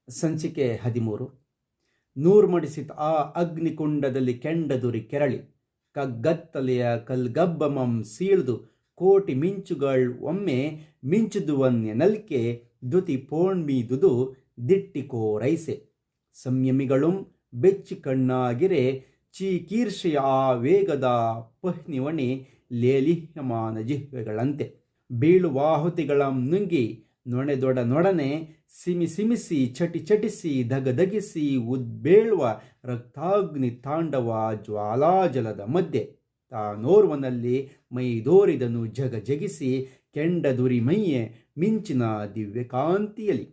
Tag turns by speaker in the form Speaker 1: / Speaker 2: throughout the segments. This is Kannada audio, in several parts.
Speaker 1: ಸಂಚಿಕೆ 13. ನೂರ್ಮಡಿಸಿತ ಆ ಅಗ್ನಿಕುಂಡದಲ್ಲಿ ಕೆಂಡದುರಿ ಕೆರಳಿ ಕಗ್ಗತ್ತಲೆಯ ಕಲ್ಗಬ್ಬಮಂ ಸೀಳ್ದು ಕೋಟಿ ಮಿಂಚುಗಳ್ ಒಮ್ಮೆ ಮಿಂಚುದುವನ್ಯ ನಲ್ಕೆ ದುತಿ ಪೋಣ್ಮೀದುದು ದಿಟ್ಟಿಕೋರೈಸೆ ಸಂಯಮಿಗಳು ಬೆಚ್ಚಿ ಕಣ್ಣಾಗಿರೆ ಚೀಕೀರ್ಷೆಯ ಆ ವೇಗದ ಪಹ್ನಿವಣಿ ಲೇಲಿಹ್ಯಮಾನ ಜಿಹ್ವೆಗಳಂತೆ ಬೀಳುವಾಹುತಿಗಳಂ ನುಂಗಿ ನೊಣೆದೊಡನೊಡನೆ ಸಿಮಿಸಿ ಚಟಿಸಿ ದಗದಗಿಸಿ ಉದ್ಬೇಳುವ ರಕ್ತಾಗ್ನಿ ತಾಂಡವ ಜ್ವಾಲಾಜಲದ ಮಧ್ಯೆ ತಾನೋರ್ವನಲ್ಲಿ ಮೈದೋರಿದನು ಜಗಿಸಿ ಕೆಂಡದುರಿ ಮೈಯೆ ಮಿಂಚಿನ ದಿವ್ಯಕಾಂತಿಯಲಿ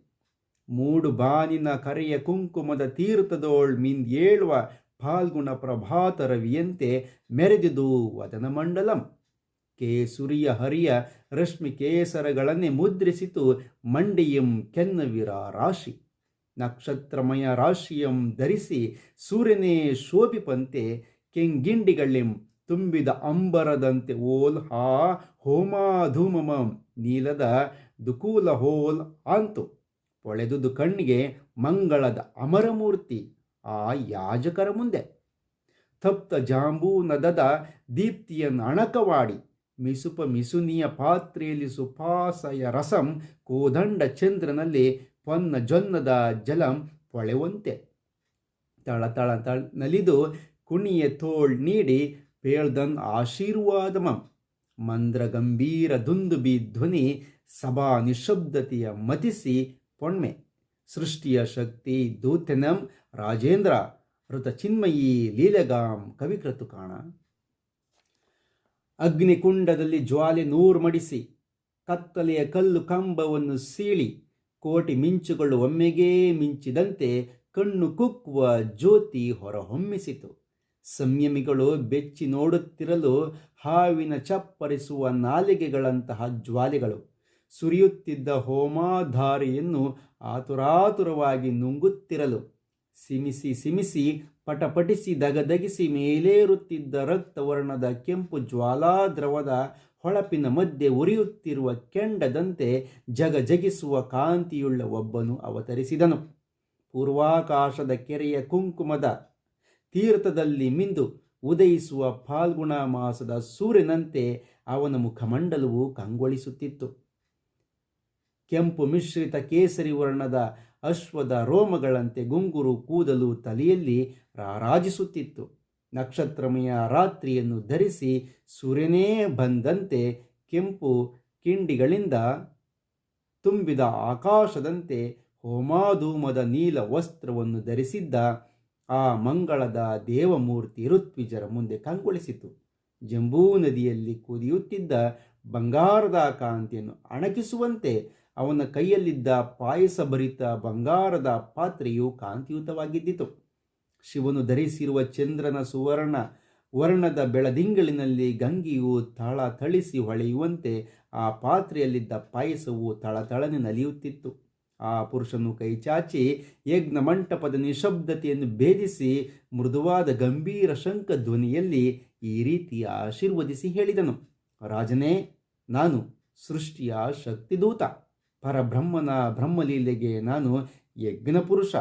Speaker 1: ಮೂಡು ಬಾನಿನ ಕರೆಯ ಕುಂಕುಮದ ತೀರ್ಥದೋಳ್ ಮಿಂದೇಳುವ ಫಾಲ್ಗುಣ ಪ್ರಭಾತ ರವಿಯಂತೆ ಮೆರೆದಿದು ವದನ ಮಂಡಲಂ ಕೇಸುರಿಯ ಹರಿಯ ರಶ್ಮಿ ಕೇಸರಗಳನ್ನೇ ಮುದ್ರಿಸಿತು ಮಂಡಿಯಂ ಕೆನ್ನವಿರ ರಾಶಿ ನಕ್ಷತ್ರಮಯ ರಾಶಿಯಂ ಧರಿಸಿ ಸೂರ್ಯನೇ ಶೋಭಿಪಂತೆ ಕೆಂಗಿಂಡಿಗಳೆಂ ತುಂಬಿದ ಅಂಬರದಂತೆ ಓಲ್ ಹಾ ಹೋಮಾಧೂಮಮಂ ನೀಲದ ದುಕೂಲ ಹೋಲ್ ಅಂತು ಪೊಳೆದುದು ಕಣ್ಣಿಗೆ ಮಂಗಳದ ಅಮರಮೂರ್ತಿ ಆ ಯಾಜಕರ ಮುಂದೆ ತಪ್ತ ಜಾಂಬೂ ನದದ ದೀಪ್ತಿಯನ್ನು ಅಣಕವಾಡಿ ಮಿಸುನಿಯ ಪಾತ್ರೆಯಲ್ಲಿ ಸುಪಾಸಯ ರಸಂ ಕೋದಂಡ ಚಂದ್ರನಲ್ಲಿ ಪೊನ್ನ ಜೊನ್ನದ ಜಲಂ ಪೊಳೆವಂತೆ ತಳ ನಲಿದು ಕುಣಿಯ ತೋಳ್ ನೀಡಿ ಪೇಳ್ದನ್ ಆಶೀರ್ವಾದಮಂ ಮಂದ್ರ ಗಂಭೀರ ದುಂದುಬಿ ಧ್ವನಿ ಸಭಾ ನಿಶಬ್ದತೆಯ ಮತಿಸಿ ಪೊಣ್ಮೆ ಸೃಷ್ಟಿಯ ಶಕ್ತಿ ದೂತೆನಂ ರಾಜೇಂದ್ರ ಋತ ಚಿನ್ಮಯೀ ಲೀಲೆಗಾಂ ಕವಿಕೃತು ಕಾಣ. ಅಗ್ನಿಕುಂಡದಲ್ಲಿ ಜ್ವಾಲೆ ನೂರ್ಮಡಿಸಿ ಕತ್ತಲೆಯ ಕಲ್ಲು ಕಂಬವನ್ನು ಸೀಳಿ ಕೋಟಿ ಮಿಂಚುಗಳು ಒಮ್ಮೆಗೇ ಮಿಂಚಿದಂತೆ ಕಣ್ಣು ಕುಕ್ಕುವ ಜ್ಯೋತಿ ಹೊರಹೊಮ್ಮಿಸಿತು. ಸಂಯಮಿಗಳು ಬೆಚ್ಚಿ ನೋಡುತ್ತಿರಲು ಹಾವಿನ ಚಪ್ಪರಿಸುವ ನಾಲಿಗೆಗಳಂತಹ ಜ್ವಾಲೆಗಳು ಸುರಿಯುತ್ತಿದ್ದ ಹೋಮಾಧಾರೆಯನ್ನು ಆತುರಾತುರವಾಗಿ ನುಂಗುತ್ತಿರಲು ಸಿಮಿಸಿ ಪಟಪಟಿಸಿ ದಗದಗಿಸಿ ಮೇಲೇರುತ್ತಿದ್ದ ರಕ್ತವರ್ಣದ ಕೆಂಪು ಜ್ವಾಲಾದ್ರವದ ಹೊಳಪಿನ ಮಧ್ಯೆ ಉರಿಯುತ್ತಿರುವ ಕೆಂಡದಂತೆ ಜಗಿಸುವ ಕಾಂತಿಯುಳ್ಳ ಒಬ್ಬನು ಅವತರಿಸಿದನು. ಪೂರ್ವಾಕಾಶದ ಕೆರೆಯ ಕುಂಕುಮದ ತೀರ್ಥದಲ್ಲಿ ಮಿಂದು ಉದಯಿಸುವ ಫಾಲ್ಗುಣ ಮಾಸದ ಸೂರ್ಯನಂತೆ ಅವನ ಮುಖಮಂಡಲವು ಕಂಗೊಳಿಸುತ್ತಿತ್ತು. ಕೆಂಪು ಮಿಶ್ರಿತ ಕೇಸರಿ ವರ್ಣದ ಅಶ್ವದ ರೋಮಗಳಂತೆ ಗುಂಗುರು ಕೂದಲು ತಲೆಯಲ್ಲಿ ರಾರಾಜಿಸುತ್ತಿತ್ತು. ನಕ್ಷತ್ರಮಯ ರಾತ್ರಿಯನ್ನು ಧರಿಸಿ ಸೂರ್ಯನೇ ಬಂದಂತೆ ಕೆಂಪು ಕಿಂಡಿಗಳಿಂದ ತುಂಬಿದ ಆಕಾಶದಂತೆ ಹೋಮಾಧೂಮದ ನೀಲ ವಸ್ತ್ರವನ್ನು ಧರಿಸಿದ್ದ ಆ ಮಂಗಳದ ದೇವಮೂರ್ತಿ ಋತ್ವಿಜರ ಮುಂದೆ ಕಂಗೊಳಿಸಿತು. ಜಂಬೂ ನದಿಯಲ್ಲಿ ಕುದಿಯುತ್ತಿದ್ದ ಬಂಗಾರದ ಕಾಂತಿಯನ್ನು ಅಣಕಿಸುವಂತೆ ಅವನ ಕೈಯಲ್ಲಿದ್ದ ಪಾಯಸಭರಿತ ಬಂಗಾರದ ಪಾತ್ರೆಯು ಕಾಂತಿಯುತವಾಗಿದ್ದಿತು. ಶಿವನು ಧರಿಸಿರುವ ಚಂದ್ರನ ಸುವರ್ಣ ವರ್ಣದ ಬೆಳದಿಂಗಳಿನಲ್ಲಿ ಗಂಗೆಯು ಥಳಿಸಿ ಹೊಳೆಯುವಂತೆ ಆ ಪಾತ್ರೆಯಲ್ಲಿದ್ದ ಪಾಯಸವು ಥಳಥಳನೆ ನಲಿಯುತ್ತಿತ್ತು. ಆ ಪುರುಷನು ಕೈಚಾಚಿ ಯಜ್ಞ ಮಂಟಪದ ನಿಶಬ್ದತೆಯನ್ನು ಭೇದಿಸಿ ಮೃದುವಾದ ಗಂಭೀರ ಶಂಖ ಧ್ವನಿಯಲ್ಲಿ ಈ ರೀತಿ ಆಶೀರ್ವದಿಸಿ ಹೇಳಿದನು: ರಾಜನೇ, ನಾನು ಸೃಷ್ಟಿಯ ಶಕ್ತಿದೂತ, ಪರಬ್ರಹ್ಮನ ಬ್ರಹ್ಮಲೀಲೆಗೆ ನಾನು ಯಜ್ಞ ಪುರುಷ.